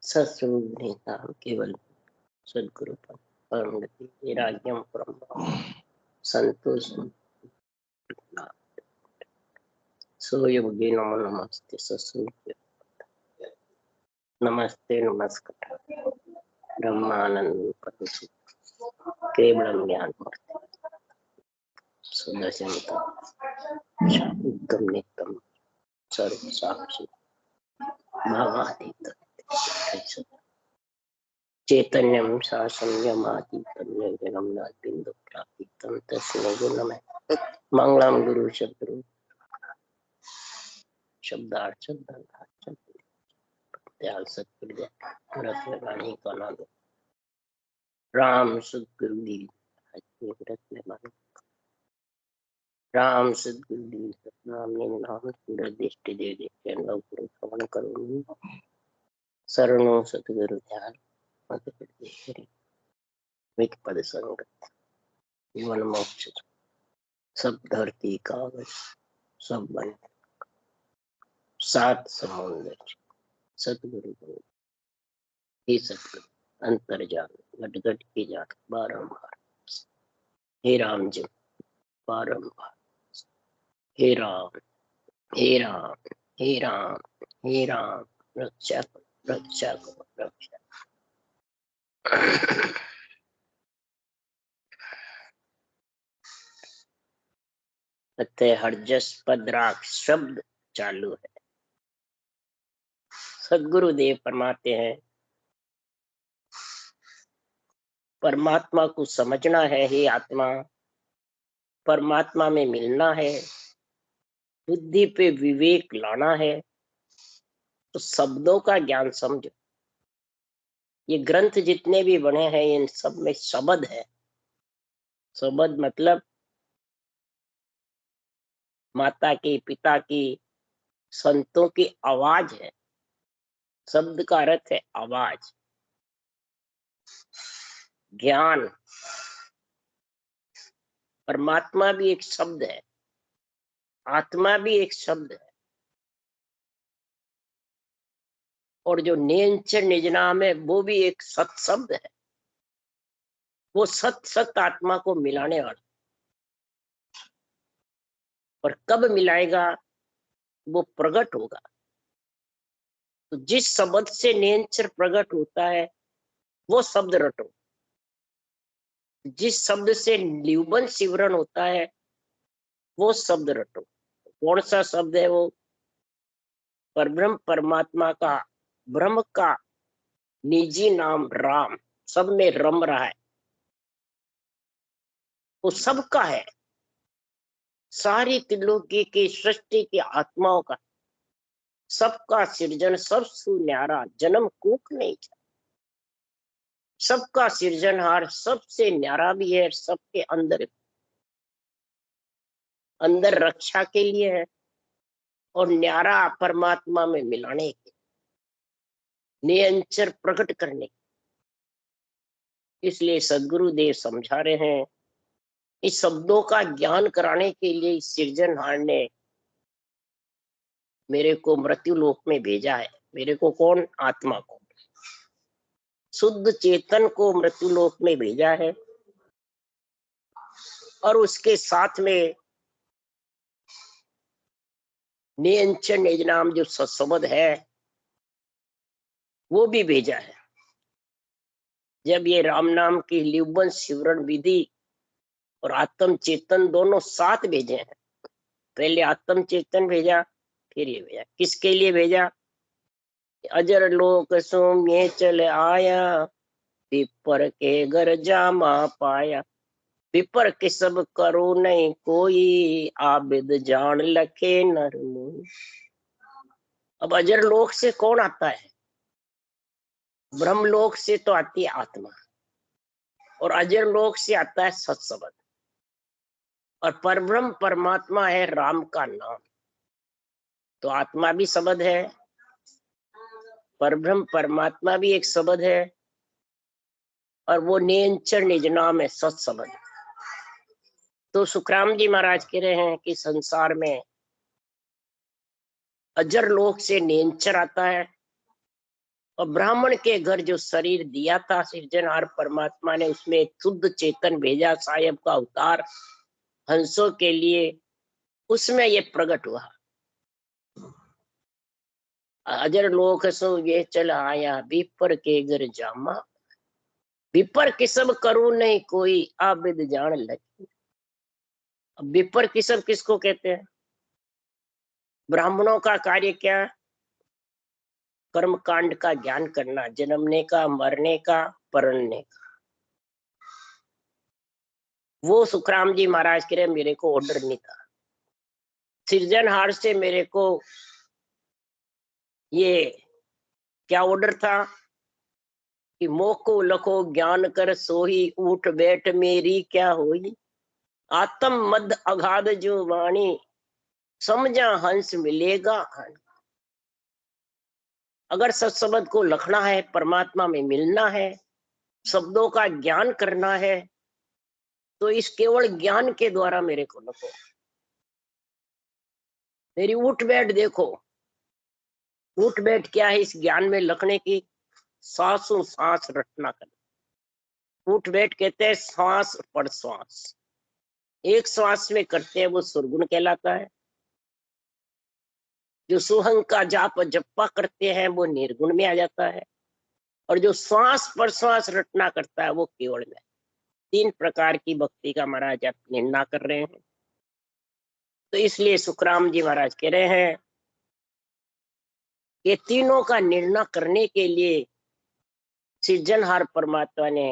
सत्स्वरूप निधान केवल सद्गुरु परम गति राज्यम परम संतोष सोयोगी नमो नमस्ते सत्स्वरूप नमस्ते नमस्कार ब्रह्मानंद परम केवलम ज्ञान मूर्ति सदस्यम शांतम नित्यम सर्व साक्षी भावातीत चैतन्यम शासनयमातीतं जगन्नाथ प्रातीतं तस्मै गुणमय मंगलम गुरु शब्द शब्दार्थ दयाल सतगुरु रत्न वाणी का नाम राम सतगुरु दी रत्न वाणी राम सतगुरु दी सतनाम नाम पूरा दृष्टि दे दे नव गुरु श्रवण करो शरणों सतगुरु ध्यान मत कर मित पद संगत जीवन मोक्ष सब धरती कागज सब बन सात समुद्र सतगुरु हे सतगुरु अंतर जान घट घट की जात बारंबार हे राम जी बारंबार हे राम हे राम हे राम हे राम रक्षा करो रक्षा करो रक्षा हरजस पद्राक शब्द चालू है। सदगुरुदेव फरमाते हैं परमात्मा को समझना है हे आत्मा, परमात्मा में मिलना है, बुद्धि पे विवेक लाना है तो शब्दों का ज्ञान समझो। ये ग्रंथ जितने भी बने हैं इन सब में शब्द है। शब्द मतलब माता की पिता की संतों की आवाज है। शब्द का अर्थ है आवाज, ज्ञान। परमात्मा भी एक शब्द है, आत्मा भी एक शब्द है और जो नियंचर निजनाम है वो भी एक सत शब्द है। वो सत सत आत्मा को मिलाने वाला। और कब मिलाएगा? वो प्रकट होगा। तो जिस शब्द से नियंचर प्रकट होता है वो शब्द रटो। जिस शब्द से निरूपण सिवरण होता है वो शब्द रटो। कौन सा शब्द है वो? परब्रह्म परमात्मा का, ब्रह्म का निजी नाम राम सब में रम रहा है। वो सबका है, सारी त्रिलोकी की सृष्टि की आत्माओं का, सबका सृजन सब सुन्यारा जन्म कूक नहीं था। सबका सृजनहार सबसे न्यारा भी है, सबके अंदर अंदर रक्षा के लिए है और न्यारा परमात्मा में मिलाने के, नियंचर प्रकट करने के। इसलिए सदगुरुदेव समझा रहे हैं इस शब्दों का ज्ञान कराने के लिए इस सृजनहार ने मेरे को मृत्यु लोक में भेजा है। मेरे को कौन? आत्मा को, शुद्ध चेतन को मृत्यु लोक में भेजा है। और उसके साथ में नियंचन निजनाम जो सत्सबद है वो भी भेजा है। जब ये राम नाम की लिवबन शिवरण विधि और आत्म चेतन दोनों साथ भेजे हैं। पहले आत्म चेतन भेजा, फिर ये भेजा। किसके लिए भेजा? अजर लोक सोम्ये चल आया, पिपर के घर जामा पाया। पिपर के सब करो नहीं कोई, आबिद जान लखे नर मुनि। अब अजर लोक से कौन आता है? ब्रह्मलोक से तो आती है आत्मा और अजर लोक से आता है सत्सबद। और परब्रह्म परमात्मा है राम का नाम। तो आत्मा भी शब्द है, परब्रह्म परमात्मा भी एक शब्द है और वो नियंचर निज नाम है सत्सबद। तो सुखराम जी महाराज कह रहे हैं कि संसार में अजर लोक से नियंचर आता है और ब्राह्मण के घर जो शरीर दिया था सृजनहार परमात्मा ने, उसमें शुद्ध चेतन भेजा, साहेब का अवतार हंसों के लिए, उसमें ये प्रकट हुआ। अजर लोक सो ये चल आया, विपर के घर जामा, विपर किसब करू नहीं कोई, आबिद जान लगी। अब विपर किसब किसको कहते हैं? ब्राह्मणों का कार्य क्या? कर्म कांड का ज्ञान करना, जन्मने का, मरने का, परणने का। वो सुखराम जी महाराज कह रहे मेरे को ऑर्डर नहीं था, सृजनहार से मेरे को ये क्या ऑर्डर था कि मोको लखो ज्ञान कर सोही, उठ बैठ मेरी क्या होई, आत्म मद अगाध जो वाणी, समझा हंस मिलेगा। अगर सत्संग को लखना है, परमात्मा में मिलना है, शब्दों का ज्ञान करना है, तो इस केवल ज्ञान के द्वारा मेरे को लखो। मेरी उठ बैठ देखो, उठ बैठ क्या है इस ज्ञान में लखने की? सांसों सांस रटना करना। उठ बैठ कहते हैं श्वास पर श्वास, एक श्वास में करते हैं वो सुरगुण कहलाता है। जो सुहंग का जाप जप्पा करते हैं वो निर्गुण में आ जाता है, और जो श्वास पर श्वास रटना करता है वो केवल में। तीन प्रकार की भक्ति का महाराज आप निर्णय कर रहे हैं। तो इसलिए सुखराम जी महाराज कह रहे हैं कि तीनों का निर्णय करने के लिए सृजनहार परमात्मा ने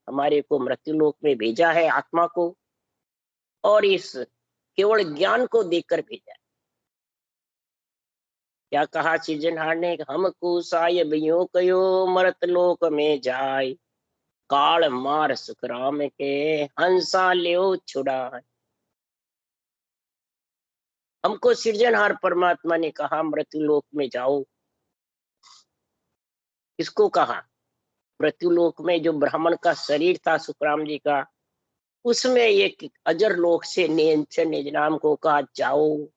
हमारे को मृत्युलोक में भेजा है, आत्मा को, और इस केवल ज्ञान को देकर भेजा। क्या कहा सृजनहार ने? हमको साहेब यो कयो, मृत लोक में जाय, काल मार सुखराम के, हंसा ले छुड़ाए। हमको सृजनहार परमात्मा ने कहा मृत्युलोक में जाओ। किसको कहा? मृत्युलोक में जो ब्राह्मण का शरीर था सुखराम जी का, उसमें एक अजर लोक से निज नाम को कहा जाओ,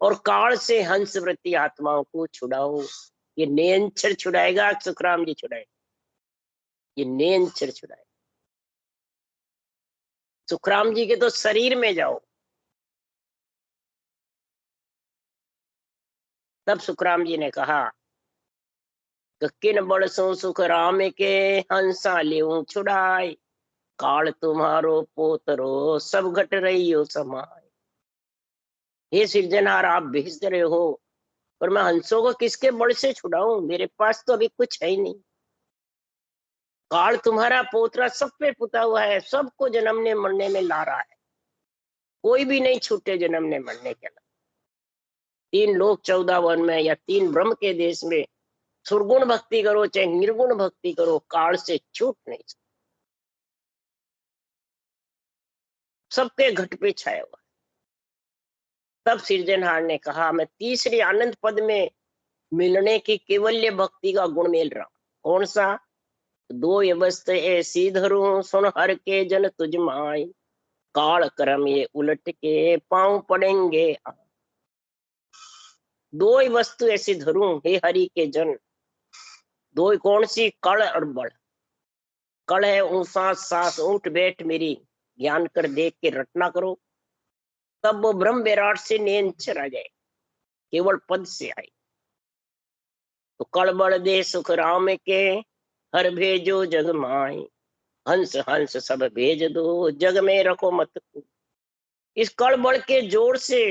और काल से हंस वृत्ति आत्माओं को छुड़ाओ। ये नेंचर छुड़ाएगा, सुखराम जी छुड़ाएगा, ये नेंचर छुड़ाएगा। सुखराम जी के तो शरीर में जाओ। तब सुखराम जी ने कहा किन बड़सों सुखराम के, हंसा ले छुड़ाए, काल तुम्हारो पोतरो, सब घट रही हो समाय। हे सृजनहार, आप भेज रहे हो, पर मैं हंसों को किसके बल से छुड़ाऊं? मेरे पास तो अभी कुछ है ही नहीं। काल तुम्हारा पोतरा सब पे पुता हुआ है, सबको जन्मने मरने में ला रहा है, कोई भी नहीं छूटे जन्मने मरने के लिए। तीन लोक 14 वन में या तीन ब्रह्म के देश में सुरगुण भक्ति करो चाहे निर्गुण भक्ति करो, काल से छूट नहीं सकते, सबके घट पे छाया हुआ। तब सृजनहार ने कहा मैं तीसरी आनंद पद में मिलने की केवल्य भक्ति का गुण मिल रहा हूं। कौन सा? दो अवस्थ ऐसी धरू, सुन हर के जन तुझ माय, काल कर्म ये उलट के पांव पड़ेंगे। दो वस्तु ऐसी धरूं हे हरि के जन। दो कौन सी? कल और बल। कल है ऊंसा सांस, उठ बैठ मेरी ज्ञान कर देख के रटना करो, तब वो ब्रह्म विराट से नेंचर आ जाए, केवल पद से आए। तो कल बल दे सुख राम के, हर भेजो जग माई, हंस हंस सब भेज दो, जग में रखो मत को। इस कल बल के जोर से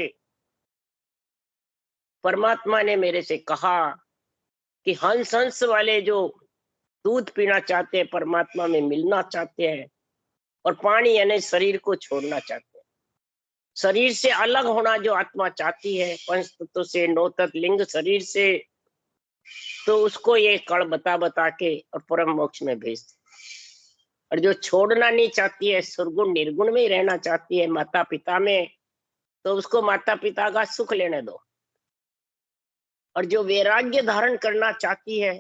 परमात्मा ने मेरे से कहा कि हंस हंस वाले जो दूध पीना चाहते हैं, परमात्मा में मिलना चाहते हैं, और पानी यानी शरीर को छोड़ना चाहते हैं, शरीर से अलग होना जो आत्मा चाहती है, पंच तत्व से, नौ तत्व लिंग शरीर से, तो उसको ये कण बता बता के और परम मोक्ष में भेजते। और जो छोड़ना नहीं चाहती है, सुरगुण निर्गुण में ही रहना चाहती है माता पिता में, तो उसको माता पिता का सुख लेने दो। और जो वैराग्य धारण करना चाहती है,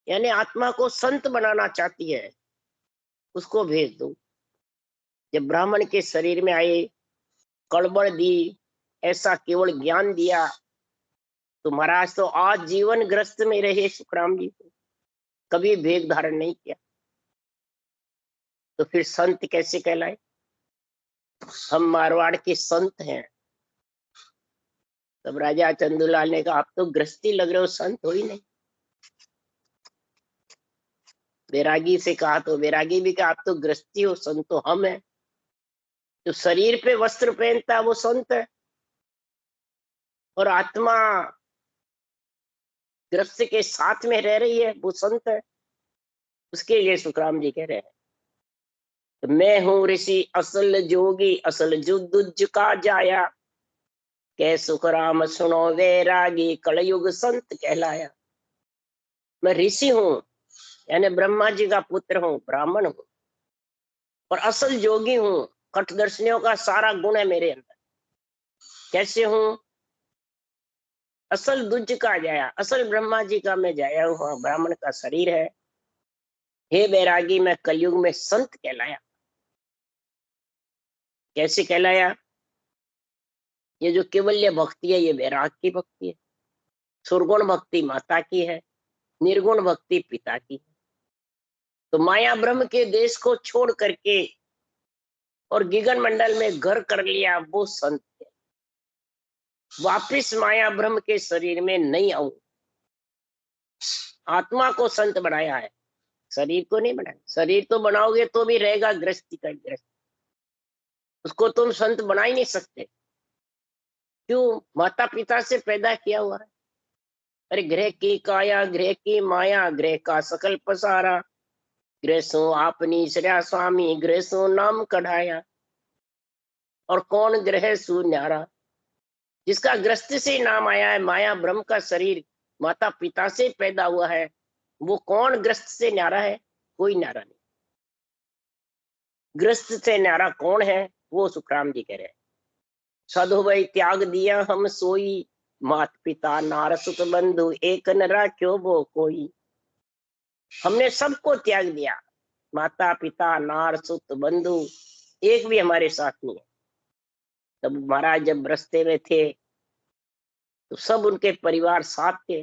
यानी आत्मा को संत बनाना चाहती है, उसको भेज दो। जब ब्राह्मण के शरीर में आए, कड़बड़ दी, ऐसा केवल ज्ञान दिया, तो महाराज तो आज जीवन ग्रस्त में रहे सुखराम जी को, कभी भेद धारण नहीं किया, तो फिर संत कैसे कहलाए? हम मारवाड़ के संत हैं। तब राजा चंदूलाल ने कहा, आप तो गृहस्थी लग रहे हो, संत हो ही नहीं। बैरागी से कहा तो बैरागी भी कहा, आप तो गृहस्थी हो, संत तो हम हैं। जो शरीर पे वस्त्र पहनता है वो संत है, और आत्मा गृहस्थ के साथ में रह रही है वो संत है। उसके लिए सुखराम जी कह रहे हैं, तो मैं हूं ऋषि असल जोगी, असल जुद्ध का जाया, कै सुखराम सुनो वैरागी, कलयुग संत कहलाया। मैं ऋषि हूं, यानी ब्रह्मा जी का पुत्र हूँ, ब्राह्मण हूँ, और असल जोगी हूँ। कठदर्शनियों का सारा गुण है मेरे अंदर। कैसे हूँ? असल दुज का जाया, असल ब्रह्मा जी का मैं जाया हूँ, ब्राह्मण का शरीर है। हे बैरागी, मैं कलयुग में संत कहलाया। कैसे कहलाया? ये जो केवल्य भक्ति है ये बैराग की भक्ति है, सुरगुण भक्ति माता की है, निर्गुण भक्ति पिता की है। तो माया ब्रह्म के देश को छोड़ करके और गिगन मंडल में घर कर लिया वो संत है। वापिस माया ब्रह्म के शरीर में नहीं आऊं। आत्मा को संत बनाया है, शरीर को नहीं बनाया। शरीर तो बनाओगे तो भी रहेगा गृहस्थी का गृहस्थ, उसको तुम संत बना ही नहीं सकते। क्यों? माता पिता से पैदा किया हुआ है। अरे गृह की काया, गृह की माया, गृह का सकल पसारा, गृह सो आपनी श्रेया स्वामी, गृह सो नाम कढ़ाया। और कौन ग्रह सु न्यारा? जिसका गृहस्थ से नाम आया है, माया ब्रह्म का शरीर माता पिता से पैदा हुआ है, वो कौन गृहस्थ से न्यारा है? कोई न्यारा नहीं। गृहस्थ से न्यारा कौन है? वो सुखराम जी कह रहे हैं, साधु भाई त्याग दिया हम सोई, मात पिता नार सुत बंधु, एक न राख्यो वो कोई। हमने सबको त्याग दिया, माता पिता नार सुत बंधु, एक भी हमारे साथ नहीं है। तब महाराज जब रस्ते में थे तो सब उनके परिवार साथ थे।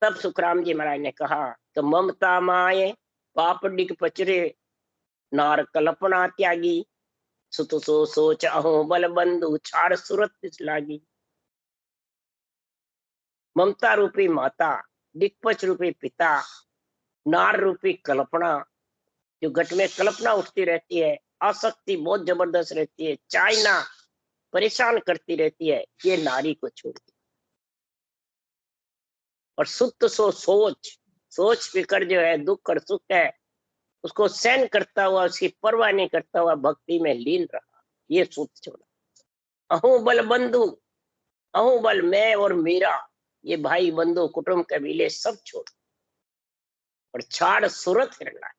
तब सुखराम जी महाराज ने कहा, तो ममता माए पाप डिग पचरे, नार कल्पना त्यागी, सुत सो सोच अहो बल बंधु, छाड़ सुरत लागी। ममता रूपी माता, दिक्पच रूपी पिता, नार रूपी कल्पना, जो घट में कल्पना उठती रहती है, आसक्ति बहुत जबरदस्त रहती है, चाइना परेशान करती रहती है, ये नारी को छोड़ दी। और सुत सो सोच, सोच फिकर जो है, दुख और सुख है, उसको सहन करता हुआ, उसकी परवाह नहीं करता हुआ भक्ति में लीन रहा, ये सुत छोड़ा। अहू बल बंधु, अहू बल मैं और मेरा, ये भाई बंधु कुटुंब कबीले सब छोड़, और छाड़ सूरत हिरना,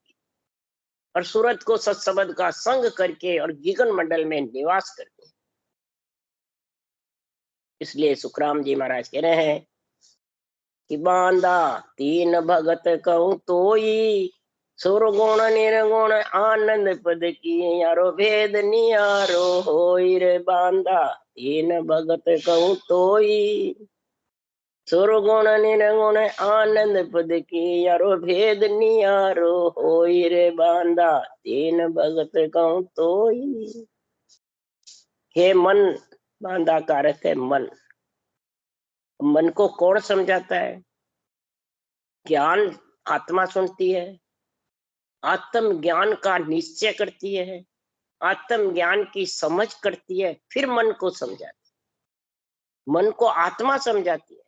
और सूरत को सत्सबद का संग करके और गिगन मंडल में निवास करते। इसलिए सुखराम जी महाराज कह रहे हैं कि बांधा तीन भगत कहूं तोई, सुरगुण निर्गुण आनंद पद की, यारो भेद नियारो होई रे। बांधा तीन भगत कहूं तोई, सुरगुण निर्गुण आनंद पद की, यारो भेद नियारो होई रे। बांधा तीन भगत कहूं तोई। हे मन, बांधा का अर्थ है मन। मन को कौन समझाता है? ज्ञान आत्मा सुनती है, आत्म ज्ञान का निश्चय करती है, आत्म ज्ञान की समझ करती है, फिर मन को समझाती है। मन को आत्मा समझाती है।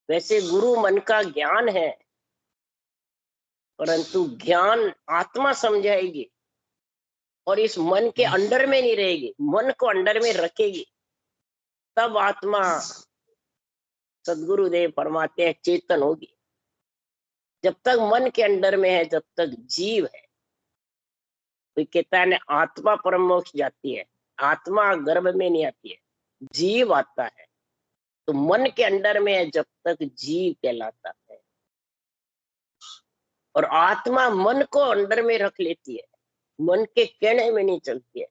वैसे गुरु मन का ज्ञान है, परंतु ज्ञान आत्मा समझाएगी और इस मन के अंडर में नहीं रहेगी, मन को अंडर में रखेगी, तब आत्मा सदगुरुदेव फरमाते हैं चेतन होगी। जब तक मन के अंडर में है, जब तक जीव है। कोई कहता है आत्मा परम मोक्ष जाती है, आत्मा गर्भ में नहीं आती है, जीव आता है। तो मन के अंडर में है जब तक जीव कहलाता है, और आत्मा मन को अंडर में रख लेती है, मन के कहने में नहीं चलती है,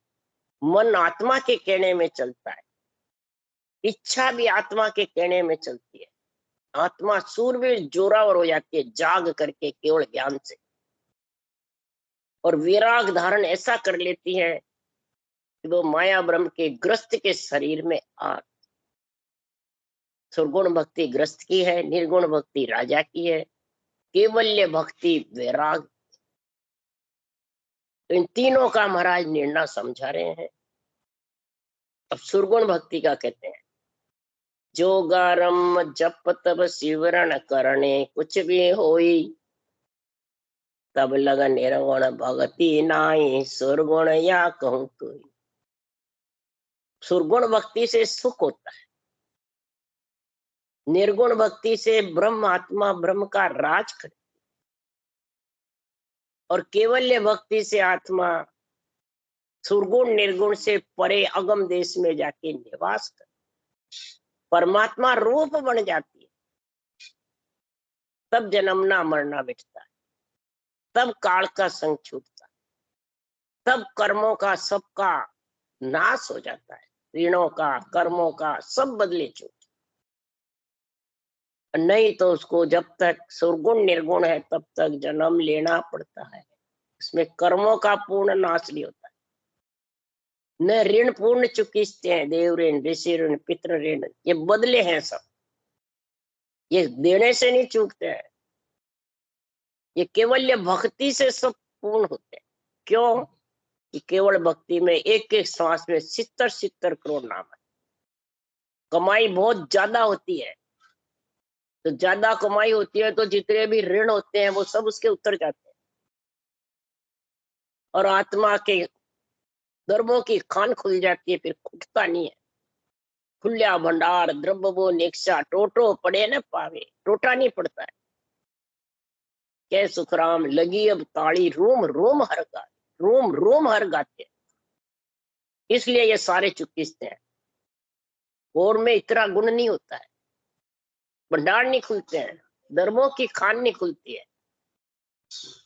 मन आत्मा के कहने में चलता है। इच्छा भी आत्मा के कहने में चलती है। आत्मा सूरवीर जोरावर हो जाती है जाग करके केवल ज्ञान से, और विराग धारण ऐसा कर लेती है कि वो माया ब्रह्म के ग्रस्त के शरीर में आ। सुरगुण भक्ति ग्रस्त की है, निर्गुण भक्ति राजा की है, केवल्य भक्ति वैराग। तो इन तीनों का महाराज निर्णय समझा रहे हैं। अब सुरगुण भक्ति का कहते हैं, जोगारम जप तब शिवरण करने कुछ भी होई, तब लगन निर्गुण भक्ति नाई सुरगुण या कहूं तो। सुरगुण भक्ति से सुख होता है, निर्गुण भक्ति से ब्रह्म आत्मा ब्रह्म का राज करे, और केवल्य भक्ति से आत्मा सुरगुण निर्गुण से परे अगम देश में जाके निवास करे, परमात्मा रूप बन जाती है। तब जन्मना मरना मिटता है, तब काल का संग छूटता है, तब कर्मों का सबका नाश हो जाता है, ऋणों का कर्मों का सब बदले छूट। नहीं तो उसको जब तक सुरगुण निर्गुण है तब तक जन्म लेना पड़ता है। इसमें कर्मों का पूर्ण नाश नहीं होता है। न ऋण पूर्ण चुकिस्ते हैं, देव ऋण ऋषि ऋण पितृ ऋण, ये बदले हैं सब, ये देने से नहीं चूकते हैं, ये केवल भक्ति से सब पूर्ण होते हैं। क्यों? कि केवल भक्ति में एक एक श्वास में 70 करोड़ नाम है। कमाई बहुत ज्यादा होती है, तो ज्यादा कमाई होती है तो जितने भी ऋण होते हैं वो सब उसके उतर जाते हैं, और आत्मा के दरबों की खान खुल जाती है, फिर खुटता नहीं है। खुल्या भंडार द्रव्य वो निक्षा, टोटो पड़े न पावे, टोटा नहीं पड़ता है। कै सुखराम लगी अब ताड़ी, रोम रोम हर गाते, रोम रोम हर गाते। इसलिए ये सारे चुकिस्ते हैं, और में इतना गुण नहीं होता है, भंडार नहीं खुलते हैं, दरबों की खान नहीं खुलती है।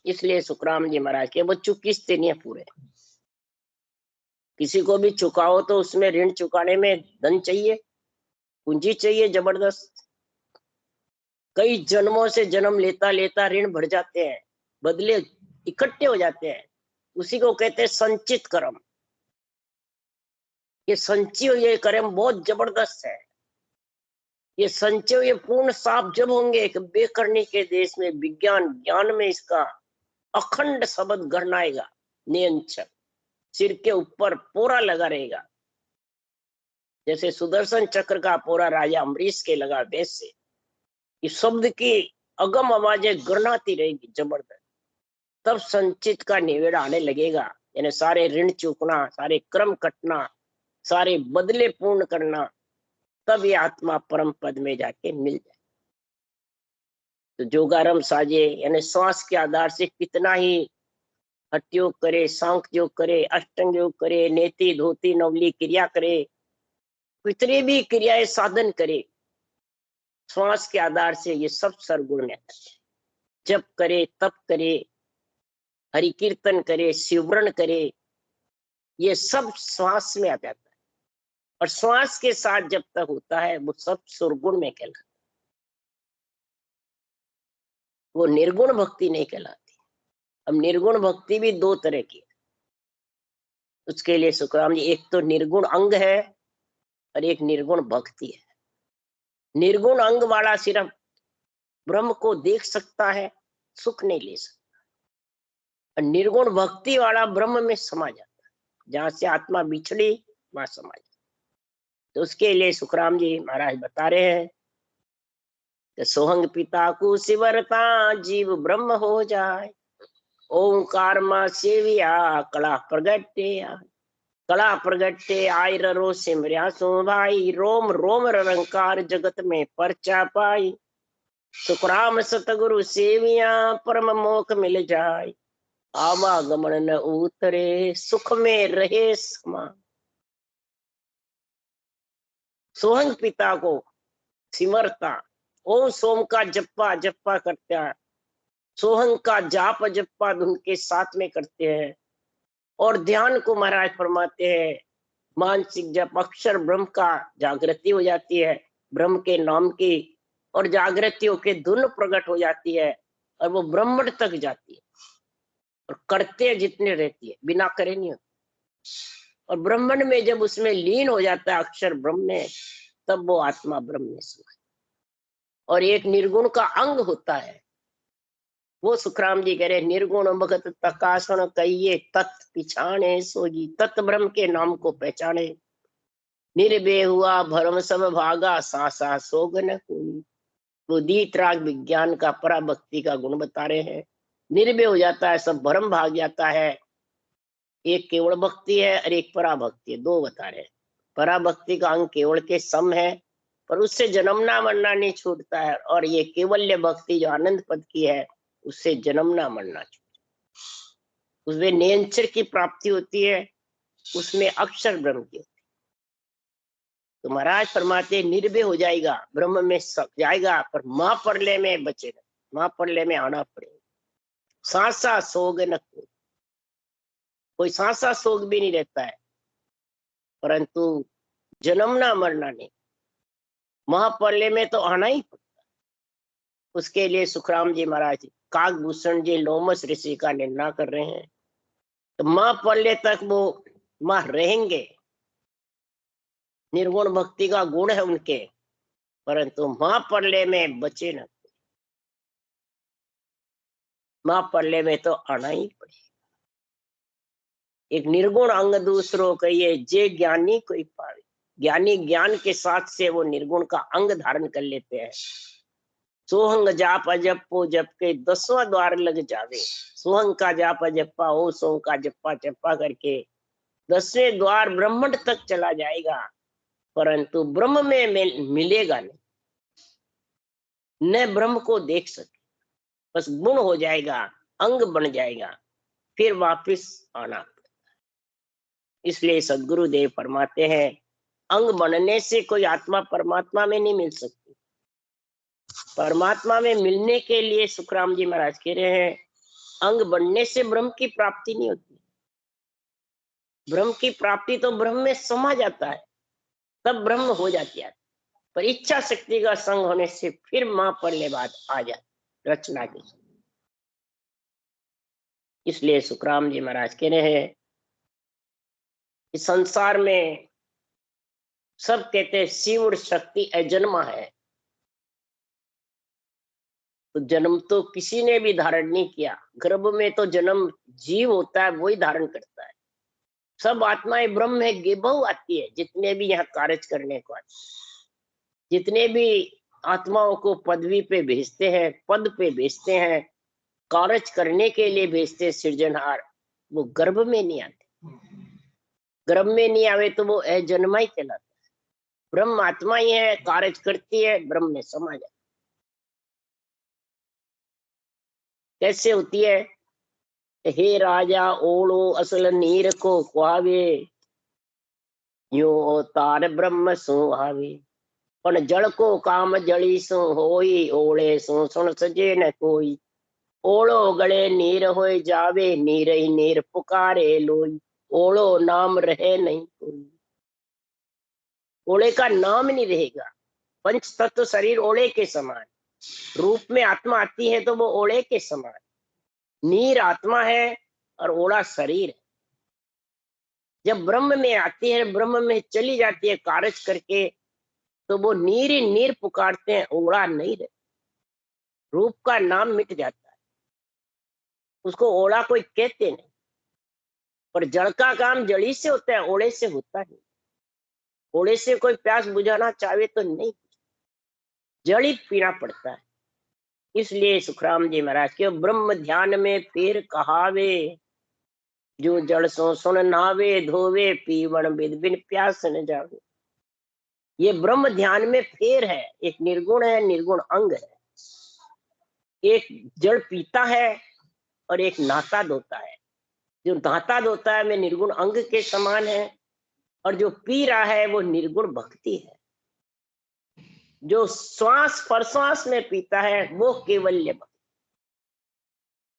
इसलिए सुखराम जी महाराज के वो चुकिस्ते नहीं है पूरे। किसी को भी चुकाओ तो उसमें ऋण चुकाने में धन चाहिए, पूंजी चाहिए जबरदस्त। कई जन्मों से जन्म लेता लेता ऋण बढ़ जाते हैं, बदले इकट्ठे हो जाते हैं, उसी को कहते हैं संचित कर्म। ये संचय हुए कर्म बहुत जबरदस्त है। ये संचय हुए पूर्ण साफ जब होंगे कि बेकरनी के देश में विज्ञान ज्ञान में इसका अखंड शब्द गढ़नाएगा, नियंचक सिर के ऊपर पोरा लगा रहेगा, जैसे सुदर्शन चक्र का पोरा राजा अम्बरीश के लगा, वैसे इस शब्द की अगम आवाजें गणनाती रहेगी जबरदस्त। तब संचित का निवेड़ा आने लगेगा, यानी सारे ऋण चूकना, सारे क्रम कटना, सारे बदले पूर्ण करना, तब ये आत्मा परम पद में जाके मिल जाए। तो जोगारम साजे यानी श्वास के आधार से कितना ही हठ योग करे, सांख्य योग करे, अष्टांग योग करे, नेति धोती नवली क्रिया करे, कितनी भी क्रियाएं साधन करे, श्वास के आधार से ये सब सरगुण में आते हैं। जप करे, तप करे, हरि कीर्तन करे, शिवरण करे, ये सब श्वास में आ जाता है। और श्वास के साथ जब तक होता है वो सब सुरगुण में कहलाता है, वो निर्गुण भक्ति नहीं कहलाती। अब निर्गुण भक्ति भी दो तरह की है। उसके लिए सुखराम जी, एक तो निर्गुण अंग है और एक निर्गुण भक्ति है। निर्गुण अंग वाला सिर्फ ब्रह्म को देख सकता है, सुख नहीं ले सकता। और निर्गुण भक्ति वाला ब्रह्म में समा जाता है, जहां से आत्मा बिछड़ी वहां समा जाता। तो उसके लिए सुखराम जी महाराज बता रहे हैं कि सोहंग पिता को शिवरता जीव ब्रह्म हो जाए, ओंकार मां सेविया कला प्रगटे, कला प्रगटे आयरो सिमरिया सो भाई, रोम रोम रंकार जगत में परचा पाई, सुखराम सतगुरु सेविया परम मोख मिल जाए, आवागमन न उतरे सुख में रहे समा। सोहंग पिता को सिमरता, ओम सोम का जप्पा जप्पा करते हैं, सोहंग का जाप जप्पा धुन के साथ में करते हैं, और ध्यान को महाराज फरमाते हैं मानसिक जब अक्षर ब्रह्म का जागृति हो जाती है, ब्रह्म के नाम की, और जागृति होके धुन प्रकट हो जाती है और वो ब्रह्मण्ड तक जाती है और करते जितने रहती है, बिना करे नहीं होती। और ब्रह्मण्ड में जब उसमें लीन हो जाता है अक्षर ब्रह्म में, तब वो आत्मा ब्रह्म में सुख। और एक निर्गुण का अंग होता है, वो सुखराम जी कह रहे निर्गुण भगत तकासण कहिए तत् पिछाणे सोजी, तत् ब्रह्म के नाम को पहचाने। निर्भय हुआ भरम सब भागा, सा सोग न कोई। वो दीतराग विज्ञान का पराभक्ति का गुण बता रहे हैं। निर्भय हो जाता है, सब भरम भाग जाता है। एक केवल भक्ति है और एक पराभक्ति है, दो बता रहे हैं। पराभक्ति का अंग केवल के सम है, पर उससे जन्मना मरना नहीं छूटता है। और ये केवल्य भक्ति जो आनंद पद की है, उससे जन्मना मरना छूटता है। उसमें निरंतर की प्राप्ति होती है, उसमें अक्षर ब्रह्म की होती है। तो महाराज फरमाते निर्भय हो जाएगा, ब्रह्म में सब जाएगा, पर महाप्रलय में बचेगा, महाप्रलय में आना पड़ेगा। सांसा सोग न कोई सांसा सोग भी नहीं रहता है, परंतु जन्मना मरना नहीं, महाप्रलय में तो आना ही पड़ता है। उसके लिए सुखराम जी महाराज काकभूषण जी लोमस ऋषि का निर्णय कर रहे हैं। तो महाप्रलय तक वो मां रहेंगे, निर्गुण भक्ति का गुण है उनके, परंतु महाप्रलय में बचे न। महाप्रलय में तो आना ही पड़ेगा। एक निर्गुण अंग दूसरों कहिए जे ज्ञानी कोई पावे। ज्ञानी ज्ञान के साथ से वो निर्गुण का अंग धारण कर लेते हैं। सोहंग जाप अजपो जप के 10वां द्वार लग जावे। सोहंग का जाप अजप्पा हो, सोहंग का जप्पा चप्पा करके 10वें द्वार ब्रह्मंड तक चला जाएगा, परंतु ब्रह्म में मिलेगा नहीं, न ब्रह्म को देख सके। बस गुण हो जाएगा, अंग बन जाएगा, फिर वापिस आना। इसलिए सदगुरुदेव फरमाते हैं अंग बनने से कोई आत्मा परमात्मा में नहीं मिल सकती। परमात्मा में मिलने के लिए सुखराम जी महाराज कह रहे हैं अंग बनने से ब्रह्म की प्राप्ति नहीं होती। ब्रह्म की प्राप्ति तो ब्रह्म में समा जाता है, तब ब्रह्म हो जाती है। पर इच्छा शक्ति का संग होने से फिर महाप्रलय बात आ जाती रचना की। इसलिए सुखराम जी महाराज कह रहे हैं इस संसार में सब कहते हैं शिव शक्ति अजन्मा है, तो जन्म तो किसी ने भी धारण नहीं किया। गर्भ में तो जन्म जीव होता है, वही धारण करता है। सब आत्माएं ब्रह्म है, गेबहु आती है। जितने भी यहाँ कार्य करने को आते, जितने भी आत्माओं को पदवी पे भेजते हैं, पद पे भेजते हैं, कार्य करने के लिए भेजते सृजनहार, वो गर्भ में नहीं आते। गर्भ में नहीं आवे तो वो अजन्मा ही कहलाता है। ब्रह्म आत्मा ही है, कार्य करती है, ब्रह्म में समा जाती। कैसे होती है? हे राजा ओलो असल नीर को खुआवे, यो तार ब्रह्म सो आवे। पण जड़ को काम जड़ी सो होई, ओले सो सुन सजे न कोई। ओलो गले नीर होए जावे, नीर ही नीर पुकारे लोई। ओलो नाम रहे नहीं कोई। ओले का नाम नहीं रहेगा। पंच तत्व शरीर ओले के समान, रूप में आत्मा आती है तो वो ओले के समान। नीर आत्मा है और ओला शरीर है। जब ब्रह्म में आती है, ब्रह्म में चली जाती है कार्य करके, तो वो नीर ही नीर पुकारते हैं, ओला नहीं रहे। रूप का नाम मिट जाता है, उसको ओला कोई कहते नहीं। पर जड़ का काम जड़ी से होता है, ओले से होता नहीं। ओले से कोई प्यास बुझाना चाहे तो नहीं, जड़ी पीना पड़ता है। इसलिए सुखराम जी महाराज के ब्रह्म ध्यान में फिर कहावे, जो जड़ सो सुन नावे धोवे, पीवण बिद बिन प्यास न जावे। ये ब्रह्म ध्यान में फेर है। एक निर्गुण है, निर्गुण अंग है। एक जड़ पीता है और एक नाता धोता है। जो नाता धोता है वे निर्गुण अंग के समान है, और जो पी रहा है वो निर्गुण भक्ति है। जो श्वास प्रश्वास में पीता है वो केवल्य भक्ति।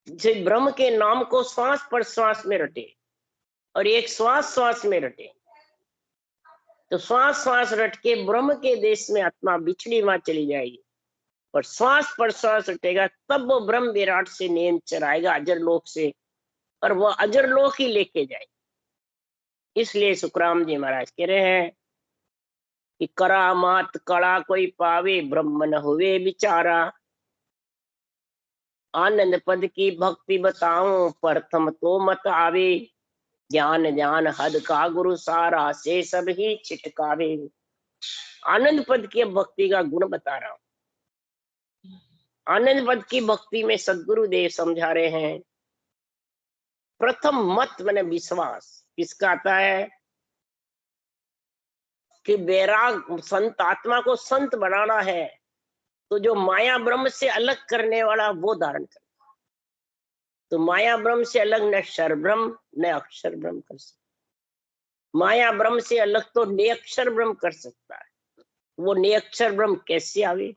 जो ब्रह्म के नाम को श्वास प्रश्वास में रटे और एक श्वास श्वास में रटे, तो श्वास श्वास रट के ब्रह्म के देश में आत्मा बिछड़ी वहां चली जाएगी, और श्वास पर श्वास रटेगा तब वो ब्रह्म विराट से निरंतर आएगा अजर लोक से, और वो अजर लोक ही लेके जाए। इसलिए सुखराम जी महाराज कह रहे हैं कि करामात कड़ा कोई पावे, ब्रह्म न हुए बिचारा। आनंद पद की भक्ति बताऊं, प्रथम तो मत आवे। ज्ञान ज्ञान हद का गुरु सारा, से सब ही छिटकावे। आनंद पद की भक्ति का गुण बता रहा हूं। आनंद पद की भक्ति में सदगुरु देव समझा रहे हैं, प्रथम मत मैंने विश्वास किसका आता है कि वैराग संत आत्मा को संत बनाना है, तो जो माया ब्रह्म से अलग करने वाला वो धारण कर। तो माया ब्रह्म से अलग न क्षर ब्रह्म न अक्षर ब्रह्म कर सकता। माया ब्रह्म से अलग तो निरक्षर ब्रह्म कर सकता है। वो निरक्षर ब्रह्म कैसे आवे,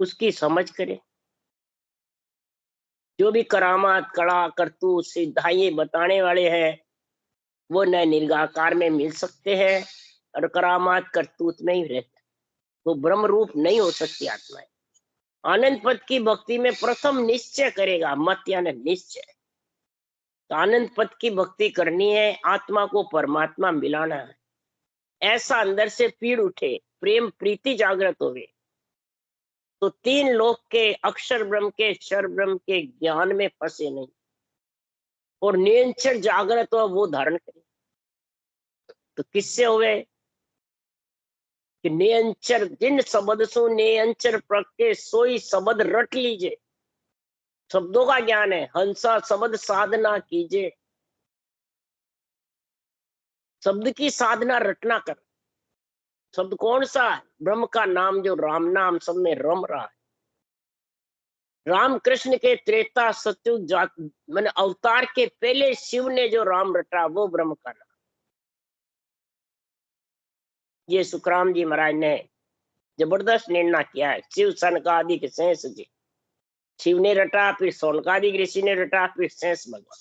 उसकी समझ करे। जो भी करामात कड़ा करतूत सिद्धाई बताने वाले हैं वो न निर्गाकार में मिल सकते हैं और करामात करतूत में ही रहते, वो ब्रह्म रूप नहीं हो सकती आत्माएं। आनंद पद की भक्ति में प्रथम निश्चय करेगा, मत यानी निश्चय। तो आनंद पद की भक्ति करनी है, आत्मा को परमात्मा मिलाना है। ऐसा अंदर से पीड़ उठे, प्रेम प्रीति जागृत होवे, तो तीन लोक के अक्षर ब्रह्म के क्षर ब्रह्म के ज्ञान में फंसे नहीं, और निरंतर जागृत हो वो धारण करे। तो किससे हुए कि निरंतर जिन शब्द सो निरंतर प्रके सोई शब्द रट लीजिए। शब्दों का ज्ञान है, हंसा शब्द साधना कीजिए। शब्द की साधना रटना कर। शब्द कौन सा है? ब्रह्म का नाम, जो राम नाम सब में रम रहा है। राम कृष्ण के त्रेता सतयुग मैंने अवतार के पहले शिव ने जो राम रटा वो ब्रह्म का नाम। ये सुखराम जी महाराज ने जबरदस्त निर्णय किया है। शिव सनकादि के शेष जी, शिव ने रटा, फिर सोनकादि ऋषि ने रटा, फिर शेष भगवान।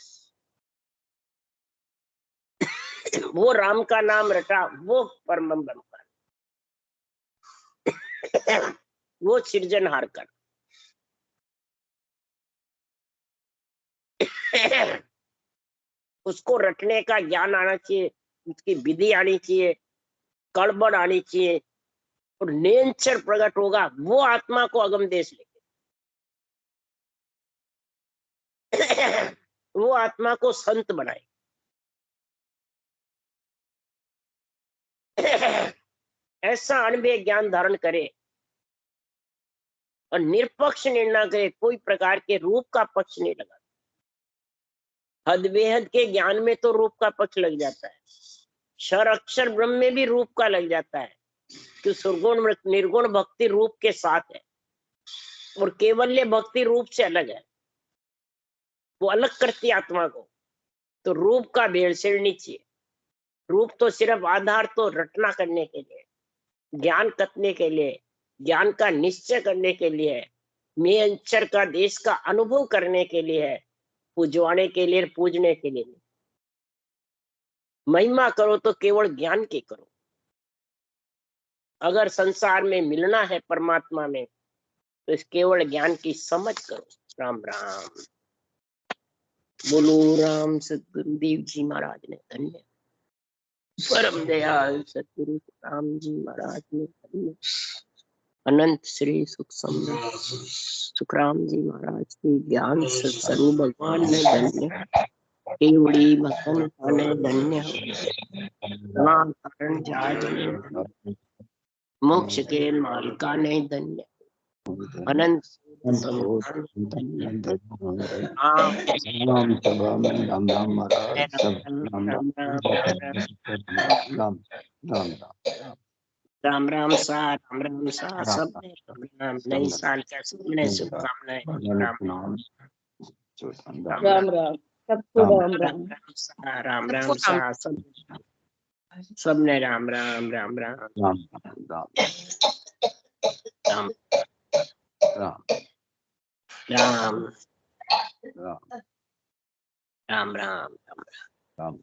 वो राम का नाम रटा, वो परम ब्रह्म का, वो सृजनहार कर। उसको रटने का ज्ञान आना चाहिए, उसकी विधि आनी चाहिए, कड़बड़ आनी चाहिए, और निरंतर प्रकट होगा वो आत्मा को अगम देश लेके। वो आत्मा को संत बनाए। ऐसा अनुभव ज्ञान धारण करे और निरपक्ष निर्णय करे, कोई प्रकार के रूप का पक्ष नहीं लगा। हद बेहद के ज्ञान में तो रूप का पक्ष लग जाता है, क्षर अक्षर ब्रह्म में भी रूप का लग जाता है, कि सुरगुण निर्गुण भक्ति रूप के साथ है, और केवल्य भक्ति रूप से अलग है। वो अलग करती आत्मा को। तो रूप का भेड़सेड़ नहीं चाहिए। रूप तो सिर्फ आधार तो रटना करने के लिए, ज्ञान कतने के लिए, ज्ञान का निश्चय करने के लिए, मैं अंचर का देश का अनुभव करने के लिए है, पूजवाने के लिए, पूजने के लिए नहीं। महिमा करो तो केवल ज्ञान की करो। अगर संसार में मिलना है परमात्मा में तो इस केवल ज्ञान की समझ करो। राम राम। बोलो राम सतगुरुदेव जी महाराज ने धन्य। परम दयाल सतगुरु राम जी महाराज ने धन्य। अनंत श्री सुख समृद्ध सुखराम जी महाराज के ज्ञान सत्सरु भगवान ने धन्य। केवड़ी भक्तन ने धन्य। मां कारण जाज ने धन्य। मोक्ष के मालिका ने धन्य। अनंत धन्य। राम राम सा सब नई साल का सबने शुभकामनाएं। राम राम सबको राम राम राम सा सबने राम राम राम राम राम राम राम राम राम राम राम राम